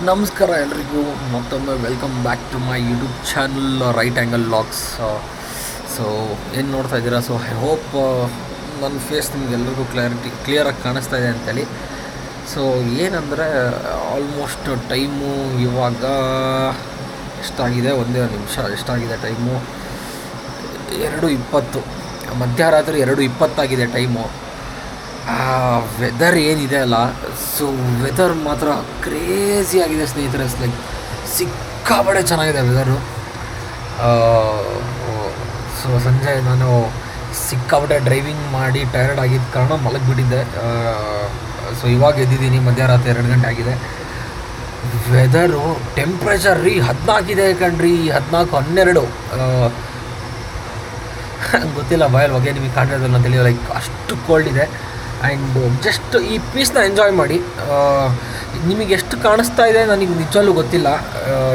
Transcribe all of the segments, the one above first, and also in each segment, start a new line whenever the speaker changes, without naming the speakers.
ನಮಸ್ಕಾರ ಎಲ್ರಿಗೂ ಮತ್ತೊಮ್ಮೆ welcome back to my YouTube channel right angle logs. So ಏನು ನೋಡ್ತಾ ಇದ್ದೀರಾ? ಸೊ ಐ ಹೋಪ್ ನನ್ನ ಫೇಸ್ ನಿಮಗೆಲ್ರಿಗೂ ಕ್ಲಿಯರಾಗಿ ಕಾಣಿಸ್ತಾ ಇದೆ ಅಂತೇಳಿ. ಸೊ ಏನಂದರೆ ಆಲ್ಮೋಸ್ಟ್ ಟೈಮು ಇವಾಗ ಎಷ್ಟಾಗಿದೆ, ಒಂದೇ ನಿಮಿಷ, ಎಷ್ಟಾಗಿದೆ ಟೈಮು 2:20, ಮಧ್ಯರಾತ್ರಿ 2:20 ಟೈಮು. ವೆದರ್ ಏನಿದೆ ಅಲ್ಲ, ಸೊ ವೆದರ್ ಮಾತ್ರ ಕ್ರೇಜಿ ಆಗಿದೆ ಸ್ನೇಹಿತರೆ. ಲೈಕ್ ಸಿಕ್ಕಾಪಟ್ಟೆ ಚೆನ್ನಾಗಿದೆ ವೆದರು. ಸೊ ಸಂಜೆ ನಾನು ಸಿಕ್ಕಾಪಟ್ಟೆ ಡ್ರೈವಿಂಗ್ ಮಾಡಿ ಟಯರ್ಡ್ ಆಗಿದ್ದ ಕಾರಣ ಮಲಗಿಬಿಟ್ಟಿದ್ದೆ. ಸೊ ಇವಾಗ ಎದ್ದಿದ್ದೀನಿ, ಮಧ್ಯರಾತ್ರಿ 2 ಗಂಟೆ ಆಗಿದೆ. ವೆದರು ಟೆಂಪ್ರೇಚರ್ 14 ಇದೆ ಕಣ್ರಿ, 14, 12 ಗೊತ್ತಿಲ್ಲ ಬಾಯಲ್ಲಿ ಬಗ್ಗೆ ನಿಮಗೆ ಕಾಣಿರೋದನ್ನ ತಿಳಿಯೋ. ಲೈಕ್ ಅಷ್ಟು ಕೋಲ್ಡ್ ಇದೆ. ಆ್ಯಂಡ್ ಜಸ್ಟ್ ಈ ಪೀಸ್ನ ಎಂಜಾಯ್ ಮಾಡಿ. ನಿಮಗೆ ಎಷ್ಟು ಕಾಣಿಸ್ತಾ ಇದೆ ನನಗೆ ನಿಜವಲ್ಲೂ ಗೊತ್ತಿಲ್ಲ,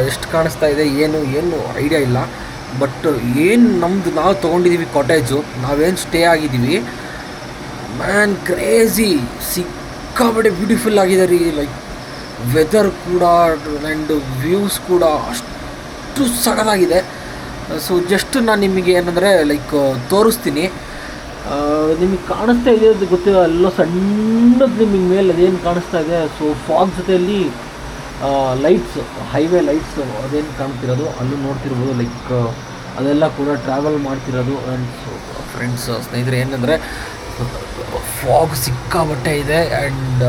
ಎಷ್ಟು ಕಾಣಿಸ್ತಾ ಇದೆ ಏನು ಐಡಿಯಾ ಇಲ್ಲ. ಬಟ್ ಏನು ನಾವು ತೊಗೊಂಡಿದ್ದೀವಿ ಕಾಟೇಜು, ನಾವೇನು ಸ್ಟೇ ಆಗಿದ್ದೀವಿ, ಮ್ಯಾನ್ ಕ್ರೇಜಿ, ಸಿಕ್ಕಾಪಟ್ಟೆ ಬ್ಯೂಟಿಫುಲ್ ಆಗಿದೆ ರೀ. ಲೈಕ್ ವೆದರ್ ಕೂಡ ಆ್ಯಂಡ್ ವ್ಯೂಸ್ ಕೂಡ ಅಷ್ಟು ಸಖತ್ತಾಗಿದೆ. ಸೊ ಜಸ್ಟ್ ನಾನು ನಿಮಗೆ ಏನಂದರೆ ಲೈಕ್ ತೋರಿಸ್ತೀನಿ. ನಿಮಗೆ ಕಾಣಿಸ್ತಾ ಇದೆ ಅಂತ ಗೊತ್ತಿಲ್ಲ, ಎಲ್ಲೋ ಸಣ್ಣದು ನಿಮಗೆ ಮೇಲೆ ಅದೇನು ಕಾಣಿಸ್ತಾ ಇದೆ. ಸೊ ಫಾಗ್ ಜೊತೆಯಲ್ಲಿ ಲೈಟ್ಸ್, ಹೈವೇ ಲೈಟ್ಸ್ ಅದೇನು ಕಾಣ್ತಿರೋದು ಅಲ್ಲೂ ನೋಡ್ತಿರ್ಬೋದು. ಲೈಕ್ ಅದೆಲ್ಲ ಕೂಡ ಟ್ರಾವೆಲ್ ಮಾಡ್ತಿರೋದು. ಆ್ಯಂಡ್ ಸೊ ಫ್ರೆಂಡ್ಸ್, ಸ್ನೇಹಿತರೆ, ಏನಂದರೆ ಫಾಗ್ ಸಿಕ್ಕಾಬಟ್ಟೆ ಇದೆ ಆ್ಯಂಡ್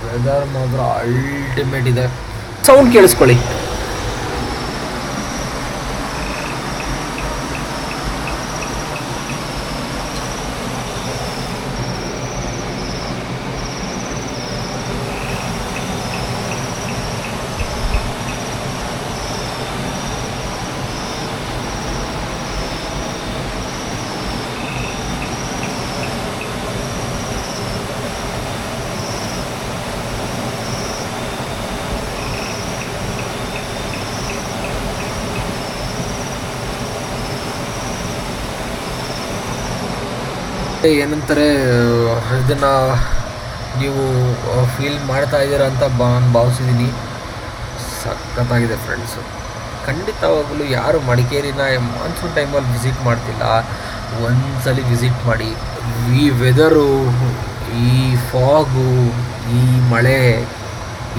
ವೆದರ್ ಮಾತ್ರ ಅಲ್ಟಿಮೇಟ್ ಇದೆ. ಸೌಂಡ್ ಕೇಳಿಸ್ಕೊಳ್ಳಿ. ಏನಂತಾರೆ, ಇದನ್ನು ನೀವು ಫೀಲ್ ಮಾಡ್ತಾ ಇದ್ದೀರಾ ಅಂತ ನಾನು ಭಾವಿಸಿದ್ದೀನಿ. ಸಖತ್ತಾಗಿದೆ ಫ್ರೆಂಡ್ಸು. ಖಂಡಿತವಾಗಲೂ ಯಾರು ಮಡಿಕೇರಿನ ಮಾನ್ಸೂನ್ ಟೈಮಲ್ಲಿ ವಿಸಿಟ್ ಮಾಡ್ತಿಲ್ಲ, ಒಂದ್ಸಲಿ ವಿಸಿಟ್ ಮಾಡಿ. ಈ ವೆದರು, ಈ ಫಾಗು, ಈ ಮಳೆ,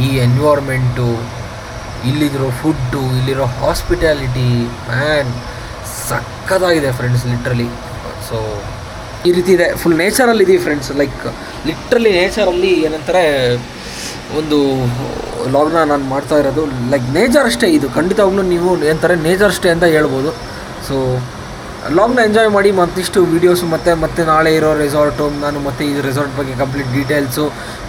ಈ ಎನ್ವೈರ್ಮೆಂಟು, ಇಲ್ಲಿರೋ ಫುಡ್ಡು, ಇಲ್ಲಿರೋ ಹಾಸ್ಪಿಟ್ಯಾಲಿಟಿ, ಮ್ಯಾನ್ ಸಖತ್ತಾಗಿದೆ ಫ್ರೆಂಡ್ಸ್, ಲಿಟ್ರಲಿ. ಸೊ ಈ ರೀತಿ ಇದೆ, ಫುಲ್ ನೇಚರಲ್ಲಿ ಇದೀವಿ ಫ್ರೆಂಡ್ಸ್. ಲೈಕ್ ಲಿಟ್ರಲಿ ನೇಚರಲ್ಲಿ ಏನಂತಾರೆ, ಒಂದು ಲಾಗ್ನ ನಾನು ಮಾಡ್ತಾ ಇರೋದು ಲೈಕ್ ನೇಚರ್ ಅಷ್ಟೇ. ಇದು ಖಂಡಿತವಾಗ್ಲೂ ನೀವು ಏನಂತಾರೆ ನೇಚರ್ ಅಷ್ಟೇ ಅಂತ ಹೇಳ್ಬೋದು. ಸೊ ಲಾಗ್ನ ಎಂಜಾಯ್ ಮಾಡಿ. ಮತ್ತಿಷ್ಟು ವೀಡಿಯೋಸು ಮತ್ತೆ ನಾಳೆ ಇರೋ ರೆಸಾರ್ಟು, ನಾನು ಮತ್ತೆ ಈ ರೆಸಾರ್ಟ್ ಬಗ್ಗೆ complete details,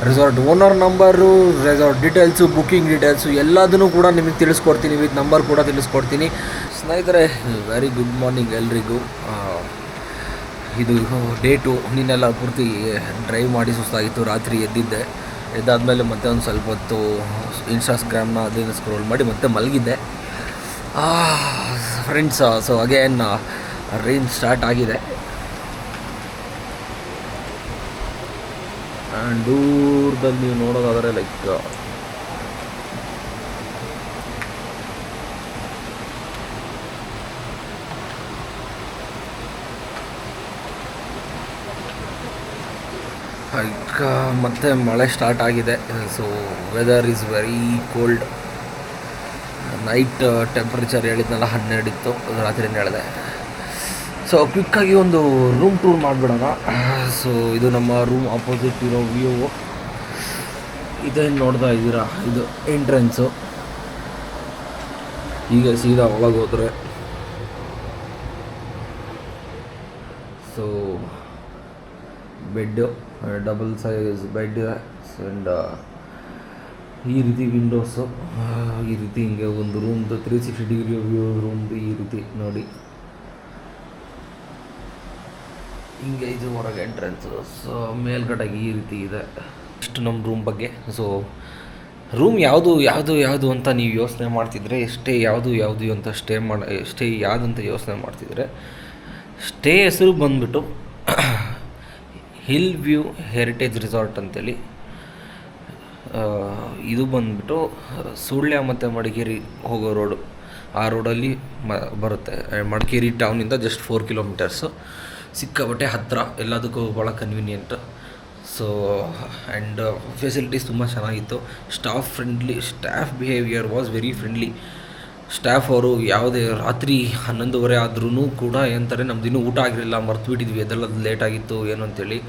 resort owner number, resort details, booking details ಎಲ್ಲದನ್ನೂ ಕೂಡ ನಿಮಗೆ ತಿಳಿಸ್ಕೊಡ್ತೀನಿ, ವಿತ್ ನಂಬರ್ ಕೂಡ ತಿಳಿಸ್ಕೊಡ್ತೀನಿ. ಸ್ನೇಹಿತರೆ, ವೆರಿ ಗುಡ್ ಮಾರ್ನಿಂಗ್ ಎಲ್ರಿಗೂ. ಇದು ಡೇ 2. ನೀನೆಲ್ಲ ಪೂರ್ತಿ ಡ್ರೈವ್ ಮಾಡಿ ಸುಸ್ತಾಗಿತ್ತು, ರಾತ್ರಿ ಎದ್ದಾದಮೇಲೆ ಮತ್ತೆ ಒಂದು ಸ್ವಲ್ಪ ಹೊತ್ತು ಇನ್ಸ್ಟಾಗ್ರಾಮ್ನ ಅದನ್ನು ಸ್ಕ್ರೋಲ್ ಮಾಡಿ ಮತ್ತೆ ಮಲಗಿದ್ದೆ friends. So again rain start ಆಗಿದೆ. ಆ್ಯಂಡ್ ದೂರದಲ್ಲಿ ನೀವು ನೋಡೋದಾದರೆ ಲೈಕ್ ಮತ್ತೆ ಮಳೆ ಸ್ಟಾರ್ಟ್ ಆಗಿದೆ. So weather is very cold. Night temperature ಹೇಳಿದ್ನಲ್ಲ 12 ಇತ್ತು, ರಾತ್ರಿನೇ ಹೇಳಿದೆ. ಸೊ ಕ್ವಿಕ್ಕಾಗಿ ಒಂದು ರೂಮ್ ಟೂರ್ ಮಾಡಿಬಿಡೋಣ. ಸೊ ಇದು ನಮ್ಮ ರೂಮ್ ಆಪೋಸಿಟ್ ಇರೋ ವ್ಯೂ. ಇದೇನು ನೋಡ್ತಾ ಇದ್ದೀರಾ, ಇದು ಎಂಟ್ರೆನ್ಸು. ಈಗ ಸೀದಾ ಒಳಗೆ ಹೋದರೆ so bed, double size bed and ಈ ರೀತಿ ವಿಂಡೋಸು, ಈ ರೀತಿ ಹಿಂಗೆ ಒಂದು ರೂಮ್ದು 360 ಡಿಗ್ರಿ ವ್ಯೂ ರೂಮ್ದು ಈ ರೀತಿ ನೋಡಿ. ಹಿಂಗೆ ಇದು ಹೊರಗೆ ಎಂಟ್ರೆನ್ಸು. ಸೊ ಮೇಲ್ಗಡೆಗೆ ಈ ರೀತಿ ಇದೆ. ಇಷ್ಟು ನಮ್ಮ ರೂಮ್ ಬಗ್ಗೆ. ಸೊ ರೂಮ್ ಯಾವುದು ಅಂತ ನೀವು ಯೋಚನೆ ಮಾಡ್ತಿದ್ರೆ, ಸ್ಟೇ ಯಾವುದಂತ ಯೋಚನೆ ಮಾಡ್ತಿದ್ರೆ, ಸ್ಟೇ ಹೆಸರು ಬಂದುಬಿಟ್ಟು ಹಿಲ್ ವ್ಯೂ ಹೆರಿಟೇಜ್ ರಿಸಾರ್ಟ್ ಅಂತೇಳಿ. ಇದು ಬಂದುಬಿಟ್ಟು ಸುಳ್ಯ ಮತ್ತು ಮಡಿಕೇರಿ ಹೋಗೋ ರೋಡು, ಆ ರೋಡಲ್ಲಿ ಬರುತ್ತೆ. ಮಡಿಕೇರಿ ಟೌನಿಂದ ಜಸ್ಟ್ 4 ಕಿಲೋಮೀಟರ್ಸು, ಸಿಕ್ಕಾಬಟ್ಟೆ ಹತ್ತಿರ, ಎಲ್ಲದಕ್ಕೂ ಭಾಳ ಕನ್ವೀನಿಯೆಂಟ್. ಸೊ ಆ್ಯಂಡ್ ಫೆಸಿಲಿಟೀಸ್ ತುಂಬ ಚೆನ್ನಾಗಿತ್ತು. Staff behaviour was very friendly. Staff ಅವರು ಯಾವುದೇ ರಾತ್ರಿ 11:30 ಆದ್ರೂ ಕೂಡ ಏನಂತಾರೆ, ನಮ್ದು ಇನ್ನೂ ಊಟ ಆಗಿರಲಿಲ್ಲ, ಮರ್ತುಬಿಟ್ಟಿದ್ವಿ, ಅದೆಲ್ಲ ಲೇಟಾಗಿತ್ತು ಏನು ಅಂತೇಳಿ.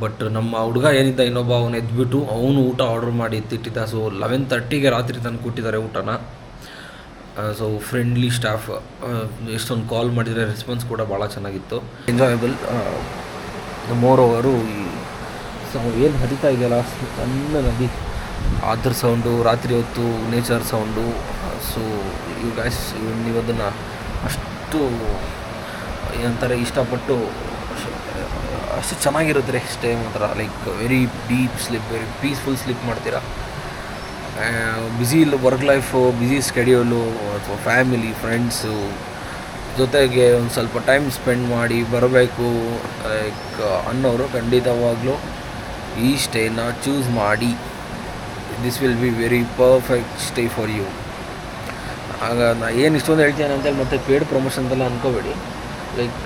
ಬಟ್ ನಮ್ಮ ಹುಡುಗ ಏನಿದ್ದ ಇನ್ನೊಬ್ಬ, ಅವನು ಎದ್ಬಿಟ್ಟು ಅವನು ಊಟ ಆರ್ಡ್ರ್ ಮಾಡಿ ಎತ್ತಿಟ್ಟಿದ್ದ. ಸೊ 11:30ಗೆ ರಾತ್ರಿ ತಂದು ಕೊಟ್ಟಿದ್ದಾರೆ ಊಟನ. ಸೊ ಫ್ರೆಂಡ್ಲಿ ಸ್ಟಾಫ್, ಎಷ್ಟೊಂದು ಕಾಲ್ ಮಾಡಿದರೆ ರೆಸ್ಪಾನ್ಸ್ ಕೂಡ ಭಾಳ ಚೆನ್ನಾಗಿತ್ತು, ಎಂಜಾಯಬಲ್. ಮೋರ್ ಓವರು ಏನು ಹರಿತಾ ಇದೆಯಲ್ಲ ಸಣ್ಣ ನದಿ, ಅದ್ರ ಸೌಂಡು, ರಾತ್ರಿ ಹೊತ್ತು ನೇಚರ್ ಸೌಂಡು. ಸೊ ನೀವು ಅದನ್ನು ಅಷ್ಟು ಏನಂತಾರೆ ಇಷ್ಟಪಟ್ಟು ಅಷ್ಟು ಚೆನ್ನಾಗಿರುತ್ತೆ ಸ್ಟೇ ಮಾತ್ರ. Like very deep sleep, very peaceful sleep ಮಾಡ್ತೀರಾ. Busy work life, busy schedule, ಅಥವಾ ಫ್ಯಾಮಿಲಿ ಫ್ರೆಂಡ್ಸು ಜೊತೆಗೆ ಒಂದು ಸ್ವಲ್ಪ ಟೈಮ್ ಸ್ಪೆಂಡ್ ಮಾಡಿ ಬರಬೇಕು ಲೈಕ್ ಅನ್ನೋರು ಖಂಡಿತವಾಗ್ಲೂ ಈ ಸ್ಟೇನ ಚೂಸ್ ಮಾಡಿ. This will be very perfect stay for you. ಆಗ ನಾ ಏನು ಇಷ್ಟೊಂದು ಹೇಳ್ತೇನೆ ಅಂತೇಳಿ ಮತ್ತೆ ಪೇಯ್ಡ್ ಪ್ರಮೋಷನ್ ಎಲ್ಲ ಅಂದ್ಕೋಬೇಡಿ. ಲೈಕ್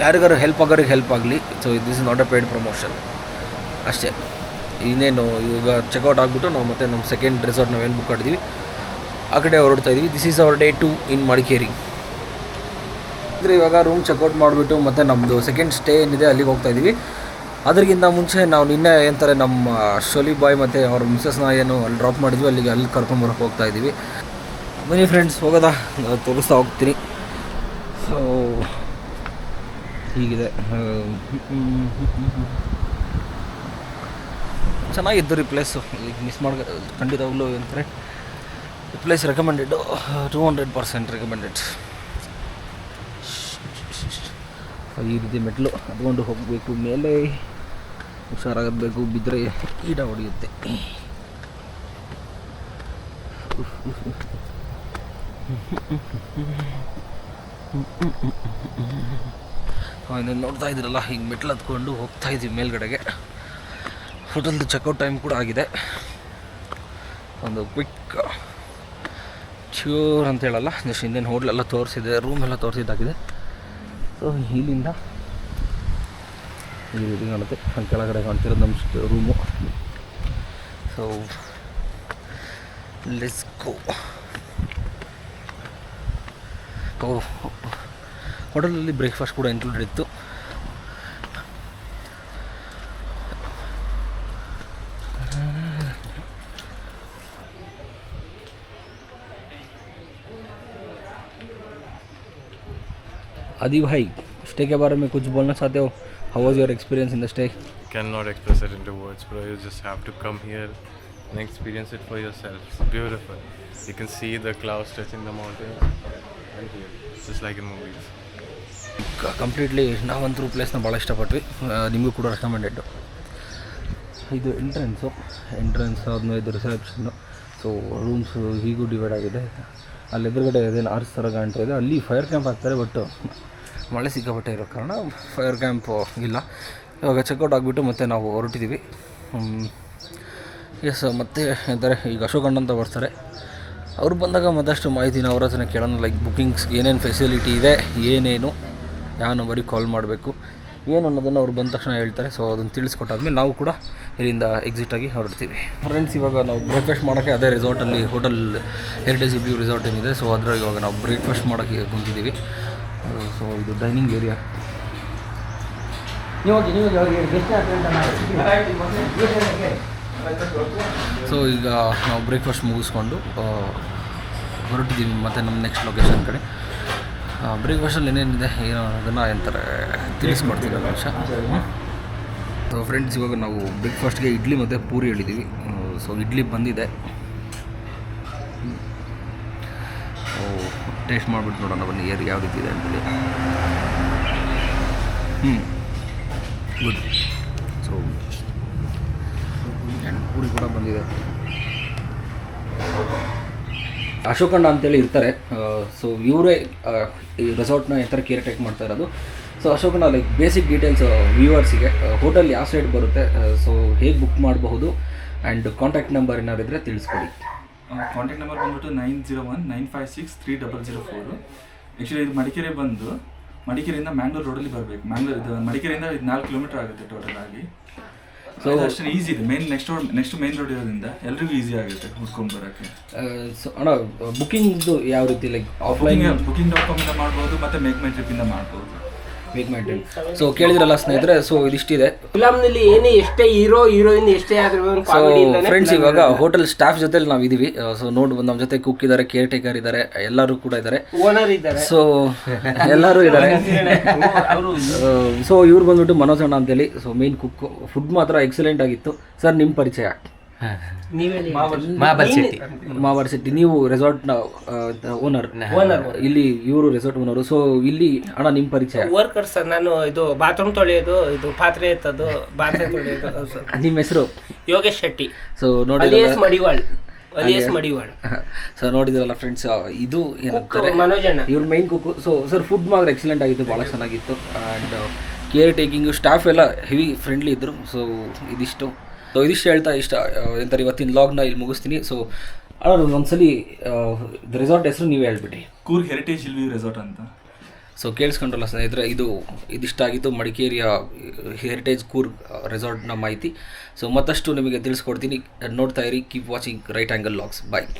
ಯಾರಿಗಾರು ಹೆಲ್ಪ್ ಆಗೋರಿಗೆ ಹೆಲ್ಪ್ ಆಗಲಿ. So this is not a paid promotion ಅಷ್ಟೇ. ಇನ್ನೇನು ಇವಾಗ ಚೆಕ್ಔಟ್ ಆಗಿಬಿಟ್ಟು ನಾವು ಮತ್ತೆ ನಮ್ಮ ಸೆಕೆಂಡ್ ರೆಸಾರ್ಟ್ ನಾವೇನು ಬುಕ್ ಮಾಡಿದ್ವಿ ಆ ಕಡೆ ಹೊರಡ್ತಾ ಇದ್ದೀವಿ. ದಿಸ್ ಈಸ್ ಅವರ್ ಡೇ 2 ಇನ್ ಮಡಿಕೇರಿ. ಅಂದರೆ ಇವಾಗ ರೂಮ್ ಚೆಕ್ಔಟ್ ಮಾಡಿಬಿಟ್ಟು ಮತ್ತು ನಮ್ಮದು ಸೆಕೆಂಡ್ ಸ್ಟೇ ಏನಿದೆ ಅಲ್ಲಿಗೆ ಹೋಗ್ತಾ ಇದ್ದೀವಿ. ಅದಕ್ಕಿಂತ ಮುಂಚೆ ನಾವು ನಿನ್ನೆ ಏನಂತಾರೆ ನಮ್ಮ ಶೋಲಿ ಬಾಯ್ ಮತ್ತು ಅವ್ರ ಮಿಸ್ಸಸ್ನ ಏನು ಅಲ್ಲಿ ಡ್ರಾಪ್ ಮಾಡಿದ್ವಿ, ಅಲ್ಲಿ ಕರ್ಕೊಂಬರೋಕೆ ಹೋಗ್ತಾ ಇದ್ದೀವಿ. ಬನ್ನಿ ಫ್ರೆಂಡ್ಸ್, ಹೋಗೋದಾ, ತೋರಿಸ್ತಾ ಹೋಗ್ತೀನಿ. ಸೊ ಹೀಗಿದೆ, ಚೆನ್ನಾಗಿದ್ದು ರೀ ಪ್ಲೇಸು. ಈಗ ಮಿಸ್ ಖಂಡಿತವಾಗ್ಲೂ ಏನಂತಾರೆ ಈ ಪ್ಲೇಸ್ ರೆಕಮೆಂಡೆಡ್, 200% ರೆಕಮೆಂಡೆಡ್. ಈ ರೀತಿ ಮೆಟ್ಲು ಹತ್ಕೊಂಡು ಹೋಗಬೇಕು, ಮೇಲೆ ಹುಷಾರಾಗಬೇಕು, ಬಿದ್ದರೆ ಈಡ ಹೊಡೆಯುತ್ತೆ. ಇನ್ನೇನು ನೋಡ್ತಾ ಇದ್ದೀರಲ್ಲ, ಈಗ ಮೆಟ್ಲು ಹತ್ಕೊಂಡು ಹೋಗ್ತಾ ಇದ್ದೀವಿ ಮೇಲ್ಗಡೆಗೆ. ಹೋಟೆಲ್ದು ಚೆಕ್ಔಟ್ ಟೈಮ್ ಕೂಡ ಆಗಿದೆ. ಒಂದು ಕ್ವಿಕ್ ಚ್ಯೂರ್ ಅಂತ ಹೇಳಲ್ಲ, ಜಸ್ಟ್ ಇನ್ನೇನು ಹೋಟ್ಲೆಲ್ಲ ತೋರಿಸಿದೆ, ರೂಮ್ ಎಲ್ಲ ತೋರಿಸಿದ್ದಾಗಿದೆ. ಸೊ ಇಲ್ಲಿಂದ ಈ ರೀತಿ ಕಾಣುತ್ತೆ, ಕೆಳಗಡೆ ಕಾಣ್ತಿರೋದು ನಮ್ಮ ರೂಮು. So let's go. ಹೋಟೆಲಲ್ಲಿ ಬ್ರೇಕ್ಫಾಸ್ಟ್ ಕೂಡ ಇನ್ಕ್ಲೂಡೆಡ್ ಇತ್ತು. आदि भाई, स्टे के बारे में कुछ बोलना चाहते हो? How was your experience in the stay?
Cannot express it into words, bro. You just have to come here and experience it for yourself. It's beautiful. You can see the clouds touching the mountains and here, just like in movies.
Completely ನಾವಂತೂ ಪ್ಲೇಸ್ನ ಭಾಳ ಇಷ್ಟಪಟ್ವಿ, ನಿಮಗೂ ಕೂಡ recommended. ಇದು entrance ಆದಮೇಲೆ ಇದು reception. So rooms ಹೀಗೂ divide ಆಗಿದೆ. ಅಲ್ಲಿ ಎದುರುಗಡೆ ಅದೇನು ಆರ್ಚ್ ಥರ ಕಾಣ್ತಾ ಇದೆ, ಅಲ್ಲಿ ಫೈರ್ ಕ್ಯಾಂಪ್ ಹಾಕ್ತಾರೆ. ಬಟ್ ಮಳೆ ಸಿಕ್ಕಾಪಟ್ಟೆ ಇರೋ ಕಾರಣ ಫೈರ್ ಕ್ಯಾಂಪು ಇಲ್ಲ. ಇವಾಗ ಚೆಕ್ಔಟ್ ಆಗಿಬಿಟ್ಟು ಮತ್ತೆ ನಾವು ಹೊರಟಿದ್ದೀವಿ. ಎಸ್, ಮತ್ತೆ ಅಂತಾರೆ ಈಗ ಅಶೋಕ್ ಅಣ್ಣ ಅಂತ ಬರ್ತಾರೆ. ಅವ್ರು ಬಂದಾಗ ಮತ್ತಷ್ಟು ಮಾಹಿತಿನ ಅವ್ರ ಹತ್ರನೇ ಕೇಳೋಣ. ಲೈಕ್ ಬುಕ್ಕಿಂಗ್ಸ್ ಏನೇನು ಫೆಸಿಲಿಟಿ ಇದೆ, ಏನೇನು, ಯಾವ ನಂಬರಿಗೆ ಕಾಲ್ ಮಾಡಬೇಕು, ಏನು ಅನ್ನೋದನ್ನು ಅವ್ರು ಬಂದ ತಕ್ಷಣ ಹೇಳ್ತಾರೆ. ಸೊ ಅದನ್ನು ತಿಳಿಸ್ಕೊಟ್ಟಾದ್ಮೇಲೆ ನಾವು ಕೂಡ ಇಲ್ಲಿಂದ ಎಕ್ಸಿಟ್ ಆಗಿ ಹೊರಡ್ತೀವಿ. ಫ್ರೆಂಡ್ಸ್, ಇವಾಗ ನಾವು ಬ್ರೇಕ್ಫಾಸ್ಟ್ ಮಾಡೋಕ್ಕೆ ಅದೇ ರೆಸಾರ್ಟಲ್ಲಿ, ಹೋಟೆಲ್ ಹೆರಿಟೇಜ್ ವ್ಯೂ ರೆಸಾರ್ಟ್ ಏನಿದೆ, ಸೊ ಅದರಲ್ಲಿ ಇವಾಗ ನಾವು ಬ್ರೇಕ್ಫಾಸ್ಟ್ ಮಾಡೋಕ್ಕೆ ಕುಂತಿದ್ದೀವಿ. ಸೊ ಇದು ಡೈನಿಂಗ್ ಏರಿಯಾ. ಸೊ ಈಗ ನಾವು ಬ್ರೇಕ್ಫಾಸ್ಟ್ ಮುಗಿಸ್ಕೊಂಡು ಹೊರಟಿದ್ದೀವಿ ಮತ್ತು ನಮ್ಮ ನೆಕ್ಸ್ಟ್ ಲೊಕೇಶನ್ ಕಡೆ. ಬ್ರೇಕ್ಫಾಸ್ಟಲ್ಲಿ ಏನೇನಿದೆ ಏನೋ ಅದನ್ನು ಎಂತಾರೆ ತಿಳಿಸ್ಕೊಡ್ತೀವಿ ಒಂದು ನಿಮಿಷ. ಸೊ ಫ್ರೆಂಡ್ಸ್, ಇವಾಗ ನಾವು ಬ್ರೇಕ್ಫಾಸ್ಟ್ಗೆ ಇಡ್ಲಿ ಮತ್ತು ಪೂರಿ ಹೇಳಿದ್ದೀವಿ. ಸೊ ಇಡ್ಲಿ ಬಂದಿದೆ, ಟೇಸ್ಟ್ ಮಾಡಿಬಿಟ್ಟು ನೋಡೋಣ ಬನ್ನಿ ಯಾವ ರೀತಿ ಇದೆ ಅಂತೇಳಿ. ಗುಡ್. ಸೊ ಆ್ಯಂಡ್ ಪೂರಿ ಕೂಡ ಬಂದಿದೆ. ಅಶೋಕಣ್ಣ ಅಂತೇಳಿ ಇರ್ತಾರೆ. ಸೊ ಇವರೇ ಈ ರೆಸಾರ್ಟ್ನ ಈ ಥರ ಕೇರ್ ಟೇಕ್ ಮಾಡ್ತಾ ಇರೋದು.
ಸೊ ಅಶೋಕನ ಲೈಕ್ ಬೇಸಿಕ್ ಡೀಟೇಲ್ಸ್ ವ್ಯೂವರ್ಸಿಗೆ ಹೋಟೆಲ್ ಯಾವ ಸೈಡ್ ಬರುತ್ತೆ, ಸೊ ಹೇಗೆ ಬುಕ್ ಮಾಡಬಹುದು ಆ್ಯಂಡ್ ಕಾಂಟ್ಯಾಕ್ಟ್ ನಂಬರ್ ಏನಾದ್ರು ಇದ್ದರೆ ತಿಳಿಸ್ಕೊಡಿ.
ಕಾಂಟ್ಯಾಕ್ಟ್ ನಂಬರ್ ಬಂದ್ಬಿಟ್ಟು 9019563004. ಆ್ಯಕ್ಚುಲಿ ಇದು ಮಡಿಕೇರಿ ಬಂದು ಮಡಿಕೇರಿಯಿಂದ ಮ್ಯಾಂಗ್ಳೂರ್ ರೋಡಲ್ಲಿ ಬರಬೇಕು. ಮಡಿಕೇರಿಯಿಂದ ಇದು 4 ಕಿಲೋಮೀಟರ್ ಆಗುತ್ತೆ ಟೋಟಲ್ ಆಗಿ. ಸೊ ಅಷ್ಟೇ ಈಸಿ ಇದೆ. ನೆಕ್ಸ್ಟ್ ಮೇನ್ ರೋಡ್ ಇರೋದ್ರಿಂದ ಎಲ್ರಿಗೂ ಈಸಿ ಆಗುತ್ತೆ ಹುಡ್ಕೊಂಡು ಬರೋಕ್ಕೆ.
ಸೊ ಅಣ್ಣ ಬುಕ್ಕಿಂಗ್ದು ಯಾವ ರೀತಿ ಲೈಕ್ ಆಫ್ಲೈನ್
booking.com ಇಂದ ಮಾಡ್ಬೋದು ಮತ್ತು ಮೇಕ್ ಮೈ ಟ್ರಿಪ್ ಇಂದ ಮಾಡ್ಬೋದು.
Make my trip. ಸೊ ಕೇಳಿದ್ರಲ್ಲ ಸ್ನೇಹಿತರೆ, ಸೊ ಇದಿಷ್ಟಿದೆ
ಫಿಲಮ್ನಲ್ಲಿ ಏನೇ ಎಷ್ಟೇ ಹೀರೋಯಿನ್ ಎಷ್ಟೇ ಆದ್ರೂ
ಸೊ ಫ್ರೆಂಡ್ಸ್ ಇವಾಗ ಹೋಟೆಲ್ ಸ್ಟಾಫ್ ಜೊತೆಲಿ ನಾವು ಇದೀವಿ. ಸೊ ನೋಡ್ಬೋದು ನಮ್ಮ ಜೊತೆ ಕುಕ್ ಇದ್ದಾರೆ, ಕೇರ್ ಟೇಕರ್ ಇದ್ದಾರೆ, ಎಲ್ಲರೂ ಕೂಡ ಇದ್ದಾರೆ,
ಓನರ್ ಇದ್ದಾರೆ.
ಸೊ ಎಲ್ಲರೂ ಇದ್ದಾರೆ. ಸೊ ಇವ್ರು ಬಂದ್ಬಿಟ್ಟು ಮನೋಜ್ ಅಣ್ಣ ಅಂತೇಳಿ, ಸೊ ಮೇನ್ ಕುಕ್. ಫುಡ್ ಮಾತ್ರ ಎಕ್ಸಲೆಂಟ್ ಆಗಿತ್ತು. ಸರ್ ನಿಮ್ಮ ಪರಿಚಯ? ಮಾವರ್ ಶೆಟ್ಟಿ. ನೀವು ರೆಸಾರ್ಟ್ನ ಓನರ್? ಇಲ್ಲಿ ಇವರು ರೆಸಾರ್ಟ್ ಓನರು. ಸೊ ಇಲ್ಲಿ ಅಣ್ಣ ನಿಮ್ಮ ಪರಿಚಯ?
Worker sir. ನಾನು ಇದು ಬಾತ್ರೂಮ್ ತೊಳೆಯೋದು, ಇದು ಪಾತ್ರೆ ಎತ್ತೋದು, ಪಾತ್ರೆ ತೊಳೆಯೋದು.
ನಿಮ್ಮ ಹೆಸರು?
ಯೋಗೇಶ್ ಶೆಟ್ಟಿ.
ಸೊ ನೋಡಿ
ಮಡಿವಾಳ್.
ಸೊ ನೋಡಿದ್ರಲ್ಲ ಫ್ರೆಂಡ್ಸ್, ಇದು ಏನಂತಾರೆ
ಮನೋಜ್ ಅಣ್ಣ,
ಇವ್ರ main cook. So sir food ಮಾತ್ರ ಎಕ್ಸಲೆಂಟ್ ಆಗಿತ್ತು, ಭಾಳ ಚೆನ್ನಾಗಿತ್ತು. ಆ್ಯಂಡ್ ಕೇರ್ ಟೇಕಿಂಗು ಸ್ಟಾಫ್ ಎಲ್ಲ ಹೆವಿ ಫ್ರೆಂಡ್ಲಿ ಇದ್ದರು. ಸೊ ಇದಿಷ್ಟು ಹೇಳ್ತಾ ಎಂತಾರೆ ಇವತ್ತಿನ ಲಾಗ್ನ ಇಲ್ಲಿ ಮುಗಿಸ್ತೀನಿ. ಸೊ ಒಂದ್ಸಲಿ ರೆಸಾರ್ಟ್ ಹೆಸರು ನೀವೇ ಹೇಳ್ಬಿಟ್ರಿ.
Coorg heritage hill view resort ಅಂತ.
ಸೊ ಕೇಳಿಸ್ಕೊಂಡ್ರಲ್ಲ ಸ್ನೇಹಿತರೆ, ಇದಿಷ್ಟಾಗಿತ್ತು ಮಡಿಕೇರಿಯ ಹೆರಿಟೇಜ್ ಕೂರ್ಗ್ ರೆಸಾರ್ಟ್ನ ಮಾಹಿತಿ. ಸೊ ಮತ್ತಷ್ಟು ನಿಮಗೆ ತಿಳಿಸ್ಕೊಡ್ತೀನಿ. ನೋಡ್ತಾ ಇರಿ, keep watching right angle logs. ಬಾಯ್.